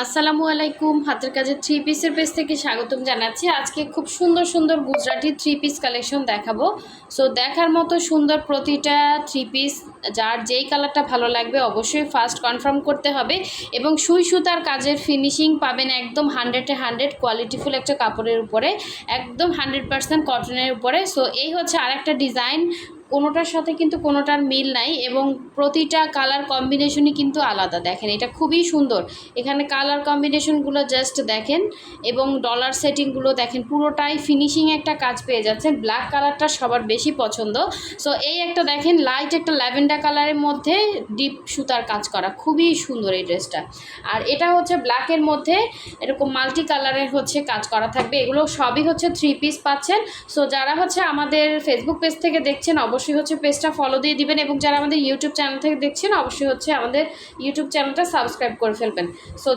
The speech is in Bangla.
আসসালামু আলাইকুম। হাতের কাজের থ্রি পিসের পেজ থেকে স্বাগতম জানাচ্ছি। আজকে খুব সুন্দর সুন্দর গুজরাটি থ্রি পিস কালেকশন দেখাবো। সো দেখার মতো সুন্দর প্রতিটা থ্রি পিস, যার যেই কালারটা ভালো লাগবে অবশ্যই ফার্স্ট কনফার্ম করতে হবে। এবং সুই সুতার কাজের ফিনিশিং পাবেন একদম 100-100 কোয়ালিটিফুল একটা কাপড়ের উপরে, একদম 100% কটনের উপরে। সো এই হচ্ছে আরেকটা ডিজাইন, কোনোটার সাথে কিন্তু কোনোটার মিল নাই এবং প্রতিটা কালার কম্বিনেশনই কিন্তু আলাদা। দেখেন এটা খুবই সুন্দর, এখানে কালার কম্বিনেশনগুলো জাস্ট দেখেন এবং ডলার সেটিংগুলো দেখেন, পুরোটাই ফিনিশিং একটা কাজ পেয়ে যাচ্ছেন। ব্ল্যাক কালারটা সবার বেশি পছন্দ। সো এই একটা দেখেন লাইট একটা ল্যাভেন্ডার কালারের মধ্যে ডিপ সুতার কাজ করা, খুবই সুন্দর এই ড্রেসটা। আর এটা হচ্ছে ব্ল্যাকের মধ্যে এরকম মাল্টি কালারের হচ্ছে কাজ করা থাকবে। এগুলো সবই হচ্ছে থ্রি পিস পাচ্ছেন। সো যারা হচ্ছে আমাদের ফেসবুক পেজ থেকে দেখছেন অবশ্যই হচ্ছে পেজটা ফলো দিয়ে দিবেন, এবং যারা আমাদের ইউটিউব চ্যানেল থেকে দেখছেন অবশ্যই হচ্ছে আমাদের ইউটিউব চ্যানেলটা সাবস্ক্রাইব করে ফেলবেন। সো